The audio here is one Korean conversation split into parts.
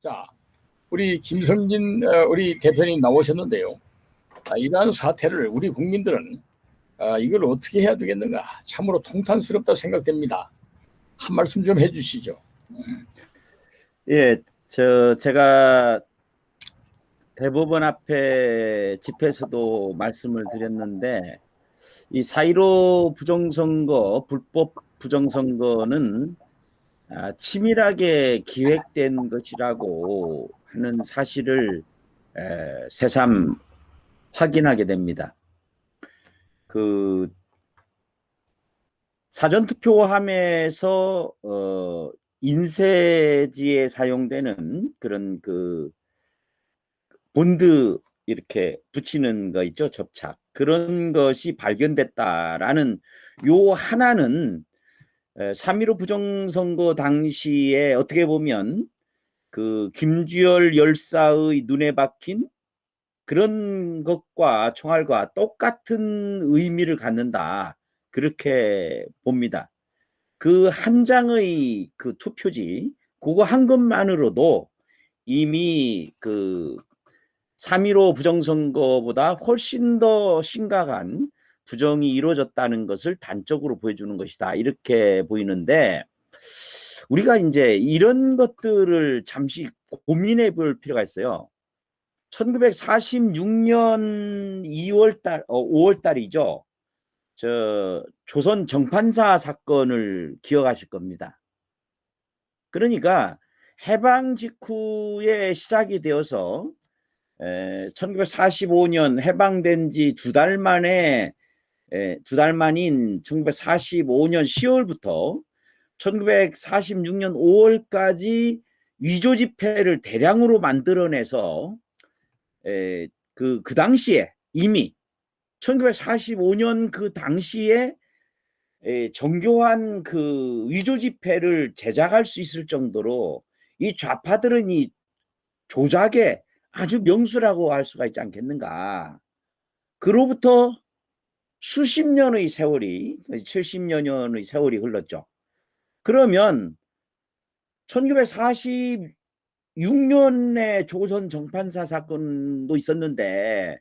자, 우리 김성진 우리 대표님 나오셨는데요. 이러한 사태를 우리 국민들은 이걸 어떻게 해야 되겠는가 참으로 통탄스럽다 생각됩니다. 한 말씀 좀 해주시죠. 예, 제가 대법원 앞에 집회에서도 말씀을 드렸는데, 이 4.15 부정선거, 불법 부정선거는 치밀하게 기획된 것이라고 하는 사실을 새삼 확인하게 됩니다. 그 사전투표함에서 인쇄지에 사용되는 그런 본드 이렇게 붙이는 거 있죠, 접착. 그런 것이 발견됐다라는 요 하나는 3.15 부정선거 당시에 어떻게 보면 그 김주열 열사의 눈에 박힌 그런 것과 총알과 똑같은 의미를 갖는다, 그렇게 봅니다. 그 한 장의 그 투표지, 그거 한 것만으로도 이미 그 3.15 부정선거보다 훨씬 더 심각한 부정이 이루어졌다는 것을 단적으로 보여주는 것이다, 이렇게 보이는데, 우리가 이제 이런 것들을 잠시 고민해 볼 필요가 있어요. 1946년 5월 달이죠. 조선 정판사 사건을 기억하실 겁니다. 그러니까 해방 직후에 시작이 되어서 1945년 해방된 지 두 달 만에, 두 달 만인 1945년 10월부터 1946년 5월까지 위조 지폐를 대량으로 만들어내서 그 당시에 이미 1945년 그 당시에 정교한 그 위조 지폐를 제작할 수 있을 정도로 이 좌파들은 이 조작에 아주 명수라고 할 수가 있지 않겠는가. 그로부터 수십 년의 세월이, 70여 년의 세월이 흘렀죠. 그러면 1946년에 조선 정판사 사건도 있었는데,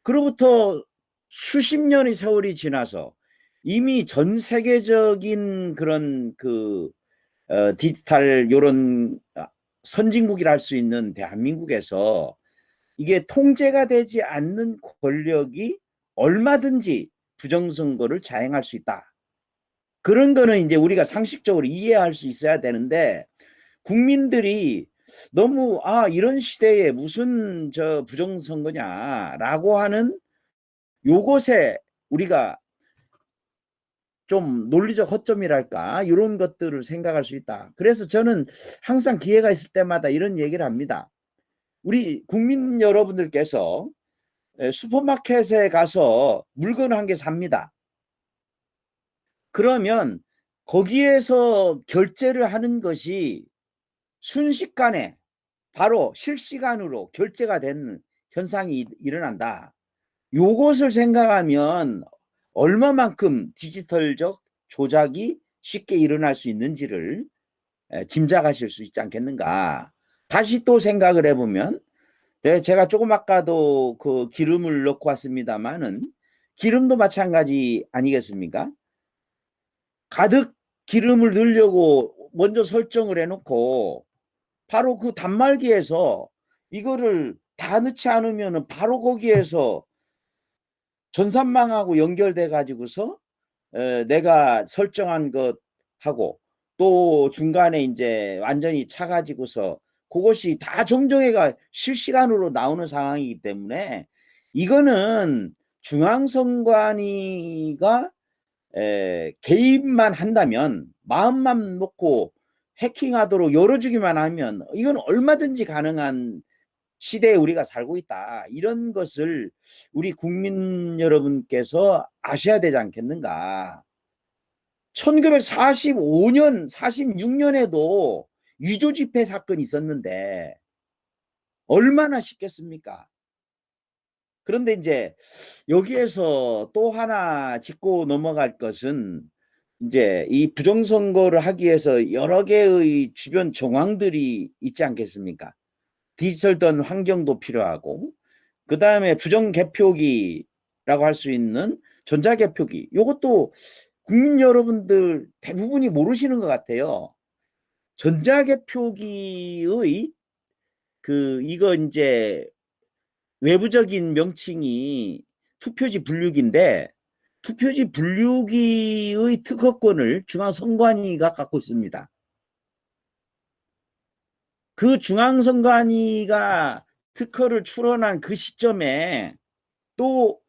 그로부터 수십 년의 세월이 지나서 이미 전 세계적인 그런 디지털 요런 선진국이라 할 수 있는 대한민국에서 이게 통제가 되지 않는 권력이 얼마든지 부정선거를 자행할 수 있다. 그런 거는 이제 우리가 상식적으로 이해할 수 있어야 되는데, 국민들이 너무 이런 시대에 무슨 부정선거냐라고 하는 요것에 우리가 좀 논리적 허점이랄까, 이런 것들을 생각할 수 있다. 그래서 저는 항상 기회가 있을 때마다 이런 얘기를 합니다. 우리 국민 여러분들께서 슈퍼마켓에 가서 물건 한 개 삽니다. 그러면 거기에서 결제를 하는 것이 순식간에 바로 실시간으로 결제가 되는 현상이 일어난다. 요것을 생각하면 얼마만큼 디지털적 조작이 쉽게 일어날 수 있는지를 짐작하실 수 있지 않겠는가. 다시 또 생각을 해보면, 제가 조금 아까도 그 기름을 넣고 왔습니다만은, 기름도 마찬가지 아니겠습니까? 가득 기름을 넣으려고 먼저 설정을 해놓고 바로 그 단말기에서 이거를 다 넣지 않으면 바로 거기에서 전산망하고 연결돼 가지고서 내가 설정한 것하고 또 중간에 이제 완전히 차 가지고서 그것이 다 정정해가 실시간으로 나오는 상황이기 때문에, 이거는 중앙선관위가 개입만 한다면, 마음만 놓고 해킹하도록 열어주기만 하면 이건 얼마든지 가능한 시대에 우리가 살고 있다. 이런 것을 우리 국민 여러분께서 아셔야 되지 않겠는가. 1945년, 46년에도 위조 지폐 사건이 있었는데 얼마나 쉽겠습니까? 그런데 이제 여기에서 또 하나 짚고 넘어갈 것은, 이제 이 부정선거를 하기 위해서 여러 개의 주변 정황들이 있지 않겠습니까? 디지털던 환경도 필요하고, 그 다음에 부정개표기라고 할 수 있는 전자개표기, 이것도 국민 여러분들 대부분이 모르시는 것 같아요. 전자개표기의 이거 이제 외부적인 명칭이 투표지 분류기인데, 투표지 분류기의 특허권을 중앙선관위가 갖고 있습니다. 그 중앙선관위가 특허를 출원한 그 시점에 또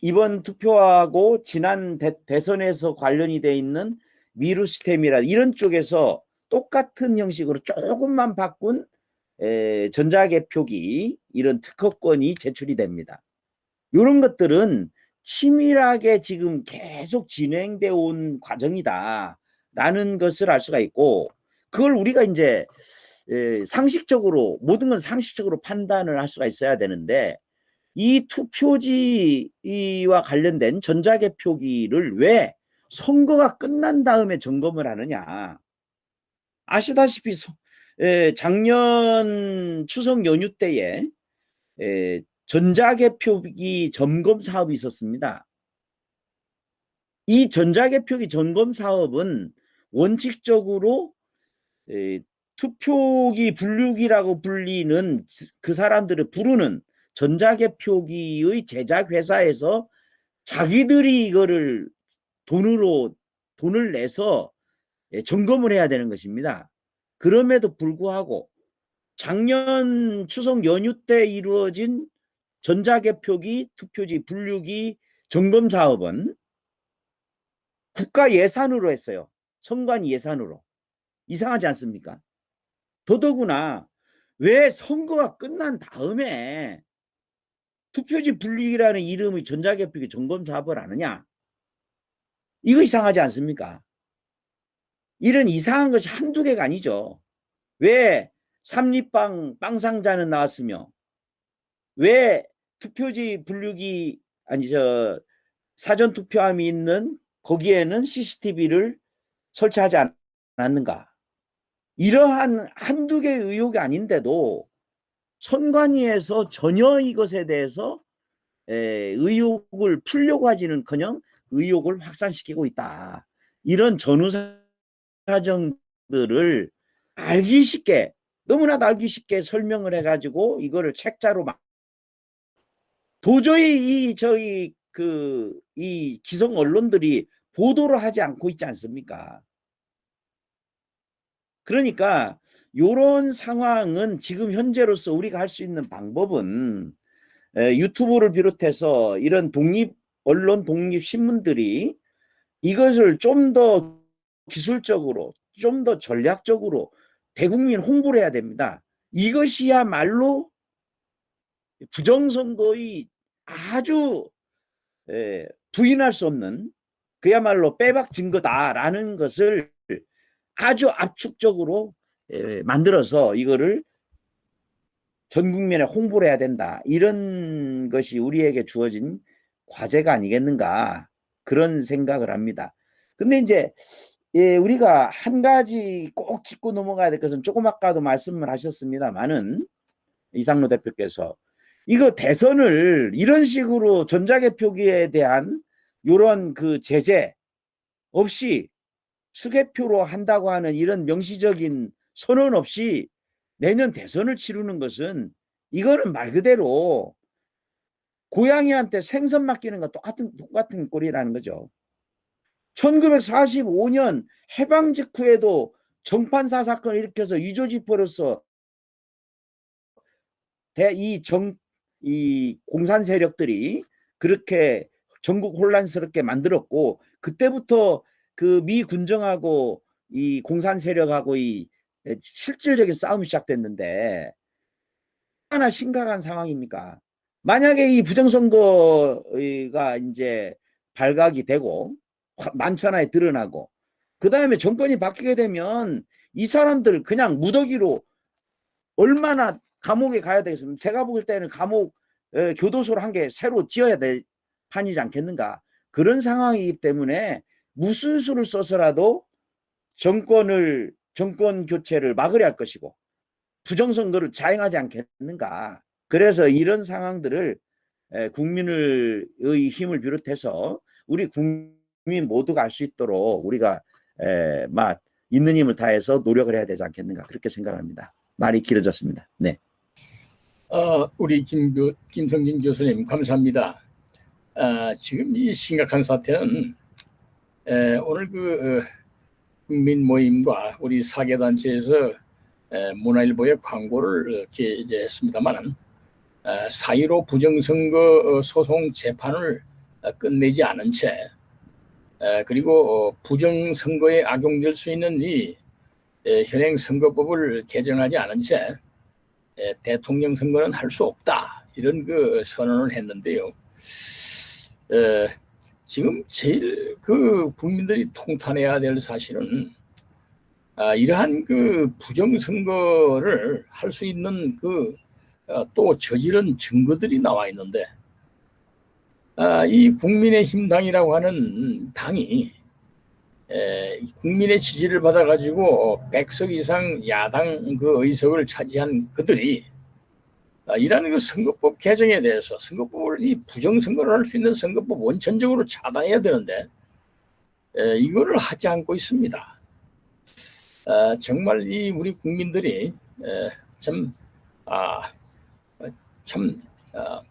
이번 투표하고 지난 대선에서 관련이 돼 있는 미루시스템이라 이런 쪽에서 똑같은 형식으로 조금만 바꾼 전자개표기 이런 특허권이 제출이 됩니다. 이런 것들은 치밀하게 지금 계속 진행되어 온 과정이다라는 것을 알 수가 있고, 그걸 우리가 이제 상식적으로, 모든 건 상식적으로 판단을 할 수가 있어야 되는데, 이 투표지와 관련된 전자개표기를 왜 선거가 끝난 다음에 점검을 하느냐. 아시다시피 작년 추석 연휴 때에 전자개표기 점검 사업이 있었습니다. 이 전자개표기 점검 사업은 원칙적으로 투표기 분류기라고 불리는 그 사람들을 부르는 전자개표기의 제작 회사에서 자기들이 이거를 돈을 내서 점검을 해야 되는 것입니다. 그럼에도 불구하고 작년 추석 연휴 때 이루어진 전자개표기 투표지 분류기 점검 사업은 국가 예산으로 했어요. 선관위 예산으로. 이상하지 않습니까? 더더구나 왜 선거가 끝난 다음에 투표지 분류기라는 이름의 전자개표기 점검 사업을 하느냐? 이거 이상하지 않습니까? 이런 이상한 것이 한두 개가 아니죠. 왜 삼립빵 상자는 나왔으며, 왜 투표지 분류기 사전 투표함이 있는 거기에는 CCTV를 설치하지 않았는가? 이러한 한두 개의 의혹이 아닌데도 선관위에서 전혀 이것에 대해서 의혹을 풀려고 하지는커녕 의혹을 확산시키고 있다. 이런 전후사정들을 알기 쉽게, 너무나 알기 쉽게 설명을 해가지고 이거를 책자로 도저히 이 기성 언론들이 보도를 하지 않고 있지 않습니까? 그러니까 이런 상황은 지금 현재로서 우리가 할 수 있는 방법은 유튜브를 비롯해서 이런 언론 독립신문들이 이것을 좀 더 기술적으로, 좀 더 전략적으로 대국민 홍보를 해야 됩니다. 이것이야말로 부정선거의 아주 부인할 수 없는 그야말로 빼박 증거다라는 것을 아주 압축적으로 만들어서 이거를 전 국민에 홍보를 해야 된다. 이런 것이 우리에게 주어진 과제가 아니겠는가, 그런 생각을 합니다. 근데 이제 우리가 한 가지 꼭 짚고 넘어가야 될 것은, 조금 아까도 말씀을 하셨습니다만은 이상로 대표께서 이거 대선을 이런 식으로 전자개표기에 대한 이런 그 제재 없이 수개표로 한다고 하는 이런 명시적인 선언 없이 내년 대선을 치르는 것은, 이거는 말 그대로 고양이한테 생선 맡기는 거 똑같은 꼴이라는 거죠. 1945년 해방 직후에도 정판사 사건을 일으켜서 위조지포로서 이 공산 세력들이 그렇게 전국 혼란스럽게 만들었고, 그때부터 그 미 군정하고 이 공산 세력하고 이 실질적인 싸움이 시작됐는데, 얼마나 심각한 상황입니까? 만약에 이 부정선거가 이제 발각이 되고 만천하에 드러나고, 그 다음에 정권이 바뀌게 되면 이 사람들 그냥 무더기로 얼마나 감옥에 가야 되겠습니까? 제가 볼 때는 감옥 교도소를 한 개 새로 지어야 될 판이지 않겠는가. 그런 상황이기 때문에 무슨 수를 써서라도 정권 교체를 막으려 할 것이고 부정선거를 자행하지 않겠는가. 그래서 이런 상황들을 국민의 힘을 비롯해서 우리 국민 모두가 알 수 있도록 우리가 있는 힘을 다해서 노력을 해야 되지 않겠는가, 그렇게 생각합니다. 말이 길어졌습니다. 네. 우리 김성진 교수님 감사합니다. 지금 이 심각한 사태는 오늘 국민 모임과 우리 사계단체에서 문화일보에 광고를 게재했습니다만 4.15 부정선거 소송 재판을 끝내지 않은 채 그리고 부정선거에 악용될 수 있는 이 현행 선거법을 개정하지 않은 채 대통령 선거는 할 수 없다, 이런 선언을 했는데요. 지금 제일 국민들이 통탄해야 될 사실은 이러한 부정선거를 할 수 있는 또 저지른 증거들이 나와 있는데, 이 국민의힘 당이라고 하는 당이 국민의 지지를 받아가지고 100석 이상 야당 의석을 차지한 그들이 이라는 선거법 개정에 대해서 선거법을 이 부정선거를 할 수 있는 선거법 원천적으로 차단해야 되는데 이거를 하지 않고 있습니다. 정말 이 우리 국민들이 참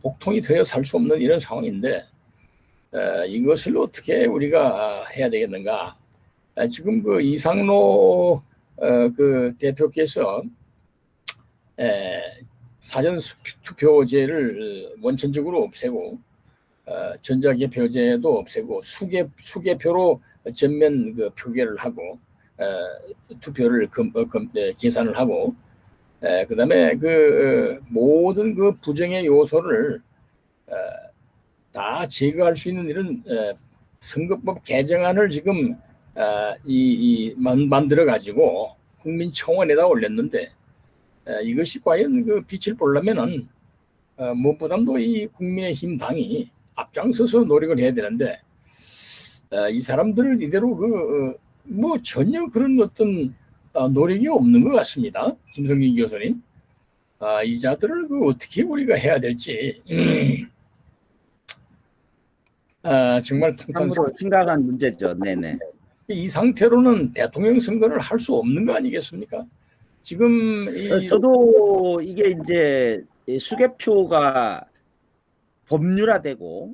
복통이 되어 살 수 없는 이런 상황인데 이것을 어떻게 우리가 해야 되겠는가. 지금 이상로 대표께서 사전 투표제를 원천적으로 없애고 전자개표제도 없애고 수개표로 전면 표결을 하고 투표를 계산을 하고 그다음에 모든 부정의 요소를 다 제거할 수 있는 이런 선거법 개정안을 지금 만들어 가지고 국민청원에다 올렸는데 이것이 과연 빛을 보려면은 무엇보다도 이 국민의힘 당이 앞장서서 노력을 해야 되는데 이 사람들을 이대로 전혀 그런 어떤 노력이 없는 것 같습니다. 김성진 교수님, 이 자들을 어떻게 우리가 해야 될지 정말 참으로 심각한 문제죠. 네네. 이 상태로는 대통령 선거를 할 수 없는 거 아니겠습니까? 지금 저도 이게 이제 수개표가 법률화되고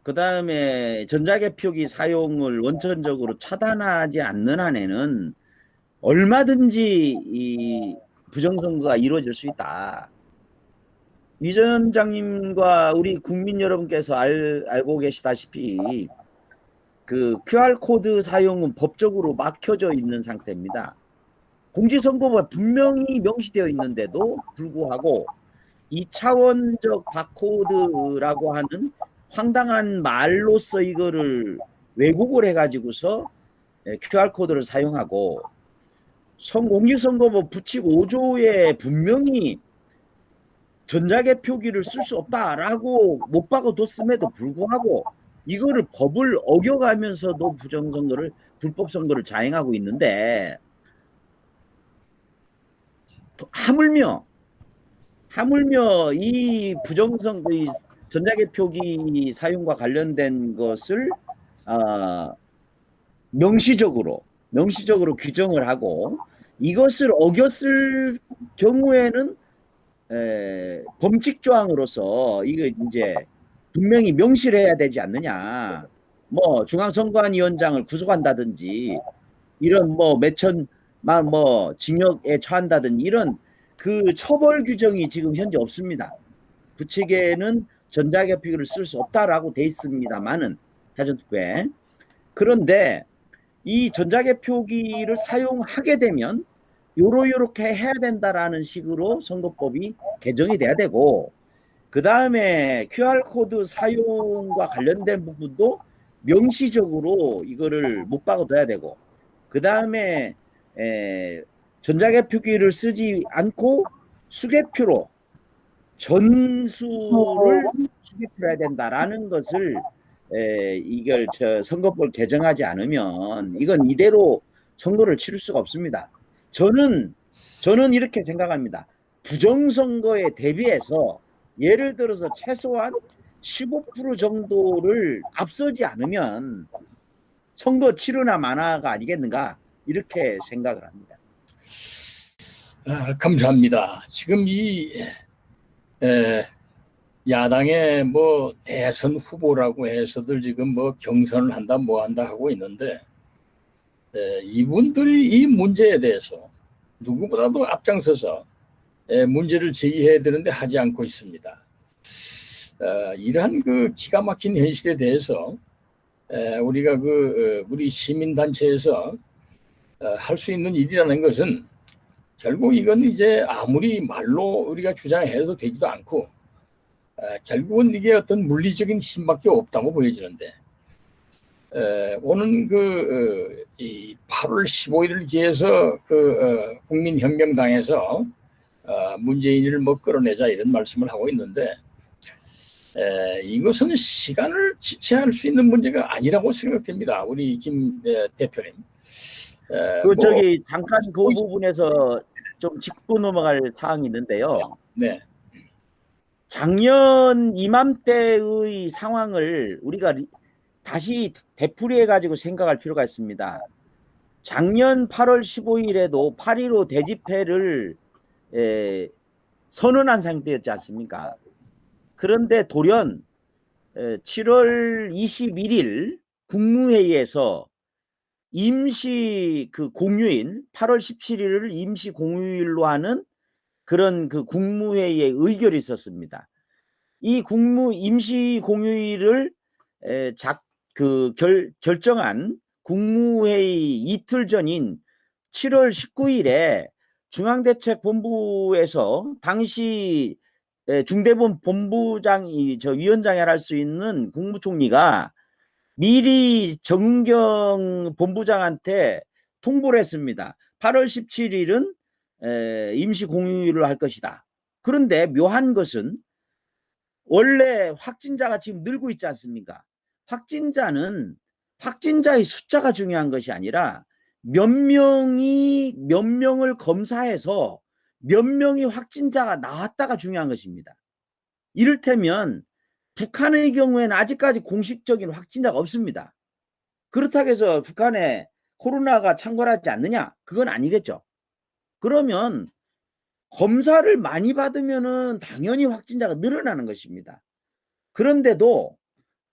그 다음에 전자개표기 사용을 원천적으로 차단하지 않는 한에는 얼마든지 이 부정선거가 이루어질 수 있다. 미 전 원장님과 우리 국민 여러분께서 알고 계시다시피 QR코드 사용은 법적으로 막혀져 있는 상태입니다. 공직선거법에 분명히 명시되어 있는데도 불구하고 2차원적 바코드라고 하는 황당한 말로써 이거를 왜곡을 해가지고서 QR코드를 사용하고 공직선거법 부칙 5조에 분명히 전자개표기를 쓸 수 없다라고 못 박아뒀음에도 불구하고 이거를 법을 어겨가면서도 부정선거를 불법선거를 자행하고 있는데 하물며 이 부정선거 이 전자개표기 사용과 관련된 것을 명시적으로 규정을 하고 이것을 어겼을 경우에는 범칙 조항으로서 이거 이제 분명히 명시를 해야 되지 않느냐. 뭐 중앙선관위원장을 구속한다든지 이런 몇천만 징역에 처한다든지 이런 처벌 규정이 지금 현재 없습니다. 부칙에는 전자개표기를 쓸 수 없다라고 돼 있습니다만은 사전투표에. 그런데 이 전자개표기를 사용하게 되면 요렇게 해야 된다라는 식으로 선거법이 개정이 돼야 되고 그 다음에 QR코드 사용과 관련된 부분도 명시적으로 이거를 못 박아둬야 되고 그 다음에 전자개표기를 쓰지 않고 수개표로 전수를 수개표해야 된다라는 것을 이걸 선거법을 개정하지 않으면 이건 이대로 선거를 치를 수가 없습니다. 저는 이렇게 생각합니다. 부정선거에 대비해서 예를 들어서 최소한 15% 정도를 앞서지 않으면 선거 치르나 마나가 아니겠는가 이렇게 생각을 합니다. 감사합니다. 지금 이 야당의 뭐 대선 후보라고 해서들 지금 뭐 경선을 한다 뭐 한다 하고 있는데 이분들이 이 문제에 대해서 누구보다도 앞장서서 문제를 제기해야 되는데 하지 않고 있습니다. 이러한 그 기가 막힌 현실에 대해서 우리가 우리 시민단체에서 할 수 있는 일이라는 것은 결국 이건 이제 아무리 말로 우리가 주장해도 되지도 않고 결국은 이게 어떤 물리적인 힘밖에 없다고 보여지는데 오는 이 8월 15일을 기해서 국민혁명당에서 문재인을 뭐 끌어내자 이런 말씀을 하고 있는데 이것은 시간을 지체할 수 있는 문제가 아니라고 생각됩니다. 우리 김 대표님. 저기 잠깐 그 부분에서 좀 짚고 넘어갈 사항이 있는데요. 네. 작년 이맘때의 상황을 우리가 다시 되풀이해 가지고 생각할 필요가 있습니다. 작년 8월 15일에도 8.15 대집회를 선언한 상태였지 않습니까? 그런데 돌연 7월 21일 국무회의에서 임시 공휴일 8월 17일을 임시 공휴일로 하는 그런 국무회의의 의결이 있었습니다. 이 임시 공휴일을 결정한 국무회의 이틀 전인 7월 19일에 중앙대책본부에서 당시 중대본본부장이 위원장이 할 수 있는 국무총리가 미리 정은경 본부장한테 통보를 했습니다. 8월 17일은 임시 공휴일을 할 것이다. 그런데 묘한 것은 원래 확진자가 지금 늘고 있지 않습니까? 확진자의 숫자가 중요한 것이 아니라 몇 명을 검사해서 몇 명이 확진자가 나왔다가 중요한 것입니다. 이를테면 북한의 경우에는 아직까지 공식적인 확진자가 없습니다. 그렇다고 해서 북한에 코로나가 창궐하지 않느냐? 그건 아니겠죠. 그러면 검사를 많이 받으면은 당연히 확진자가 늘어나는 것입니다. 그런데도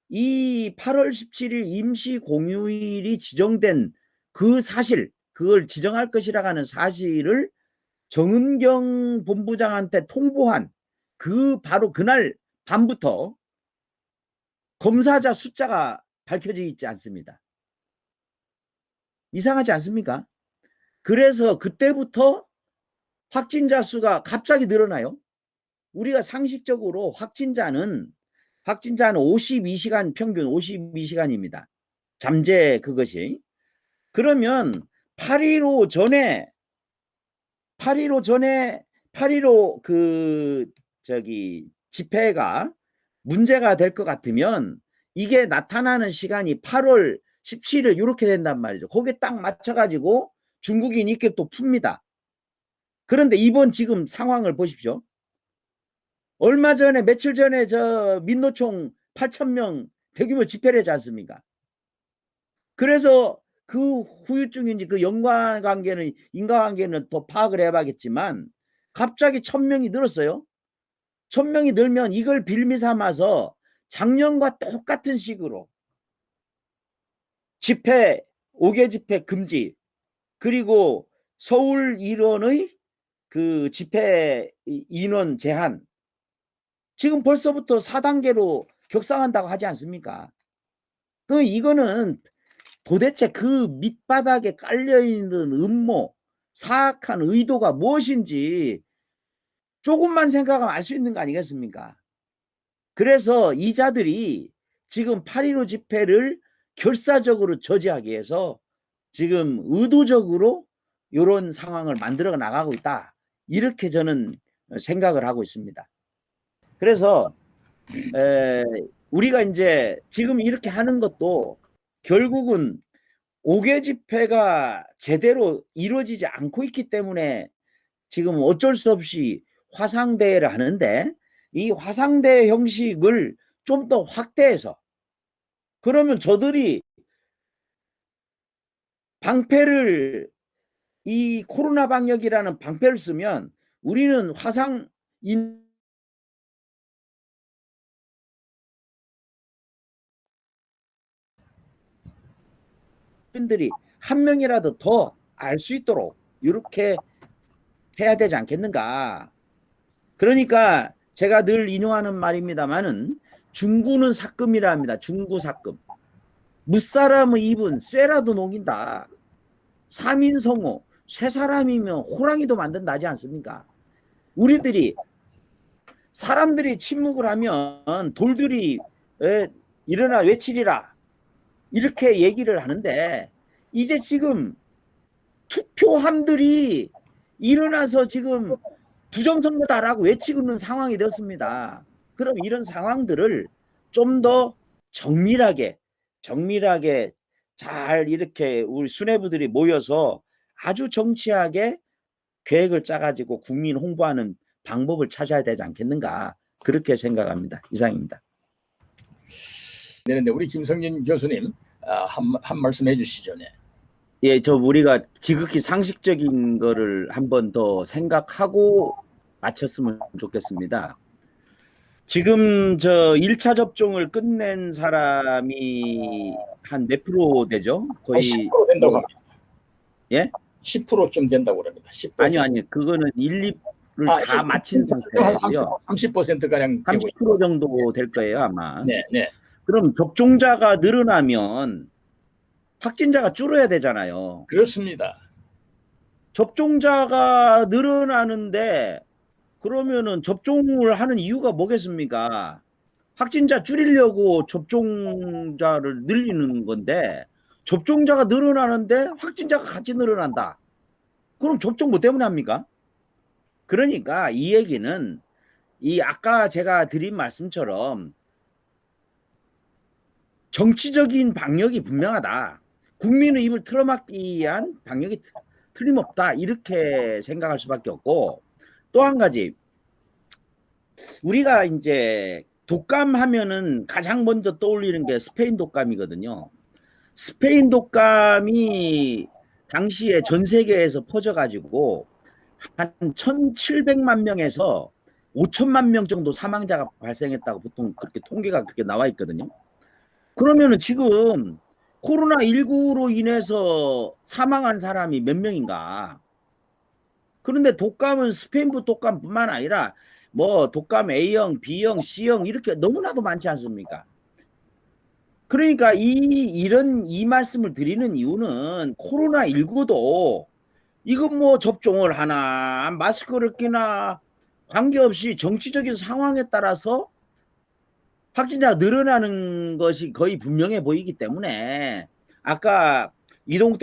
이 8월 17일 임시 공휴일이 지정된 그 사실, 그걸 지정할 것이라고 하는 사실을 정은경 본부장한테 통보한 바로 그날 밤부터 검사자 숫자가 밝혀져 있지 않습니다. 이상하지 않습니까? 그래서 그때부터 확진자 수가 갑자기 늘어나요. 우리가 상식적으로 확진자는 52시간 평균 52시간입니다. 잠재 그것이. 그러면 8.15 전에 8.15 집회가 문제가 될 것 같으면 이게 나타나는 시간이 8월 17일 이렇게 된단 말이죠. 거기에 딱 맞춰가지고 중국인 입김 또 풉니다. 그런데 이번 지금 상황을 보십시오. 얼마 전에 며칠 전에 민노총 8,000명 대규모 집회를 하지 않습니까? 그래서 그 후유증인지 그 인과관계는 더 파악을 해봐야겠지만 갑자기 1,000명이 늘었어요. 1,000명이 늘면 이걸 빌미 삼아서 작년과 똑같은 식으로 집회 5개 집회 금지, 그리고 서울 일원의 집회 인원 제한, 지금 벌써부터 4단계로 격상한다고 하지 않습니까? 이거는 도대체 그 밑바닥에 깔려있는 음모, 사악한 의도가 무엇인지 조금만 생각하면 알 수 있는 거 아니겠습니까? 그래서 이 자들이 지금 8.15 집회를 결사적으로 저지하기 위해서 지금 의도적으로 이런 상황을 만들어 나가고 있다. 이렇게 저는 생각을 하고 있습니다. 그래서 우리가 이제 지금 이렇게 하는 것도 결국은 5개 집회가 제대로 이루어지지 않고 있기 때문에 지금 어쩔 수 없이 화상대회를 하는데, 이 화상대회 형식을 좀 더 확대해서, 그러면 저들이 방패를, 이 코로나 방역이라는 방패를 쓰면 우리는 화상 인들이 한 명이라도 더 알 수 있도록 이렇게 해야 되지 않겠는가. 그러니까 제가 늘 인용하는 말입니다만은, 중구는 삭금이라 합니다. 중구 삭금. 무사람의 입은 쇠라도 녹인다. 삼인성호, 쇠 사람이면 호랑이도 만든다 하지 않습니까? 우리들이, 사람들이 침묵을 하면 돌들이 일어나 외치리라, 이렇게 얘기를 하는데, 이제 지금 투표함들이 일어나서 지금 부정선거다라고 외치고 있는 상황이 되었습니다. 그럼 이런 상황들을 좀 더 정밀하게 잘 이렇게 우리 수뇌부들이 모여서 아주 정치하게 계획을 짜가지고 국민 홍보하는 방법을 찾아야 되지 않겠는가, 그렇게 생각합니다. 이상입니다. 네, 우리 김성진 교수님 한 말씀 해주시죠. 네. 예, 우리가 지극히 상식적인 거를 한 번 더 생각하고 마쳤으면 좋겠습니다. 지금 1차 접종을 끝낸 사람이 한 몇 프로 되죠? 거의 10% 된다고 합니다. 예? 10%좀 된다고 합니다. 10%. 아니요. 그거는 1, 2를 다 마친 상태고요. 30%가량 되고 30% 정도 될 거예요, 아마. 네. 그럼 접종자가 늘어나면 확진자가 줄어야 되잖아요. 그렇습니다. 접종자가 늘어나는데 그러면은 접종을 하는 이유가 뭐겠습니까? 확진자 줄이려고 접종자를 늘리는 건데, 접종자가 늘어나는데 확진자가 같이 늘어난다. 그럼 접종 뭐 때문에 합니까? 그러니까 이 얘기는, 이 아까 제가 드린 말씀처럼 정치적인 방역이 분명하다. 국민의 입을 틀어막기 위한 방역이 틀림없다. 이렇게 생각할 수밖에 없고, 또 한 가지, 우리가 이제 독감 하면은 가장 먼저 떠올리는 게 스페인 독감이거든요. 스페인 독감이 당시에 전 세계에서 퍼져가지고 한 1,700만 명에서 5천만 명 정도 사망자가 발생했다고 보통 그렇게 통계가 그렇게 나와 있거든요. 그러면은 지금 코로나19로 인해서 사망한 사람이 몇 명인가? 그런데 독감은 스페인부 독감뿐만 아니라 뭐 독감 A형, B형, C형 이렇게 너무나도 많지 않습니까? 그러니까 이 말씀을 드리는 이유는, 코로나19도 이건 뭐 접종을 하나 마스크를 끼나 관계없이 정치적인 상황에 따라서 확진자가 늘어나는 것이 거의 분명해 보이기 때문에, 아까 이동욱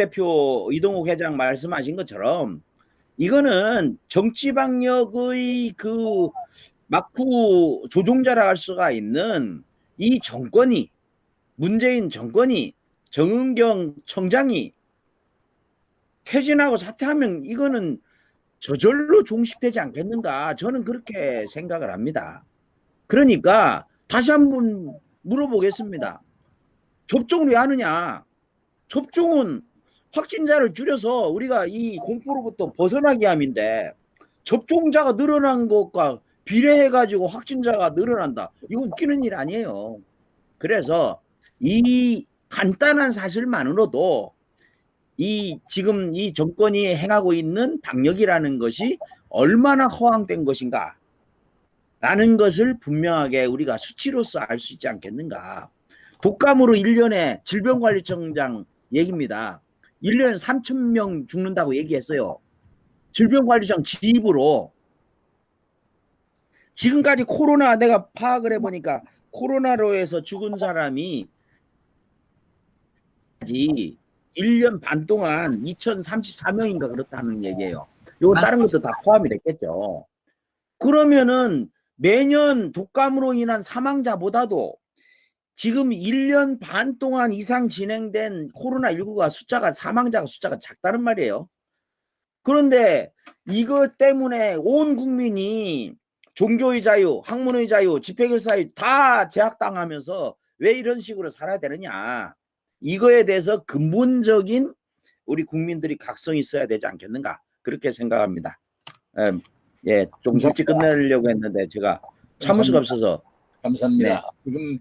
회장 말씀하신 것처럼 이거는 정치방역의 그 막후 조종자라 할 수가 있는 이 정권이, 문재인 정권이, 정은경 청장이 퇴진하고 사퇴하면 이거는 저절로 종식되지 않겠는가, 저는 그렇게 생각을 합니다. 그러니까 다시 한번 물어보겠습니다. 접종을 왜 하느냐? 접종은 확진자를 줄여서 우리가 이 공포로부터 벗어나게 함인데, 접종자가 늘어난 것과 비례해가지고 확진자가 늘어난다. 이거 웃기는 일 아니에요. 그래서 이 간단한 사실만으로도 지금 이 정권이 행하고 있는 방역이라는 것이 얼마나 허황된 것인가 라는 것을 분명하게 우리가 수치로서 알 수 있지 않겠는가. 독감으로 1년에 질병관리청장 얘기입니다. 1년에 3,000명 죽는다고 얘기했어요. 질병관리청 지입으로. 지금까지 코로나 내가 파악을 해보니까 코로나로 해서 죽은 사람이 1년 반 동안 2,034명인가 그렇다는 얘기예요. 이거 다른 것도 다 포함이 됐겠죠. 그러면은 매년 독감으로 인한 사망자보다도 지금 1년 반 동안 이상 진행된 코로나19가 사망자가 숫자가 작다는 말이에요. 그런데 이것 때문에 온 국민이 종교의 자유, 학문의 자유, 집회의 자유 다 제약당하면서 왜 이런 식으로 살아야 되느냐. 이거에 대해서 근본적인 우리 국민들이 각성이 있어야 되지 않겠는가. 그렇게 생각합니다. 예, 좀 일찍 끝내려고 했는데 제가 참을 수가 없어서. 감사합니다. 지금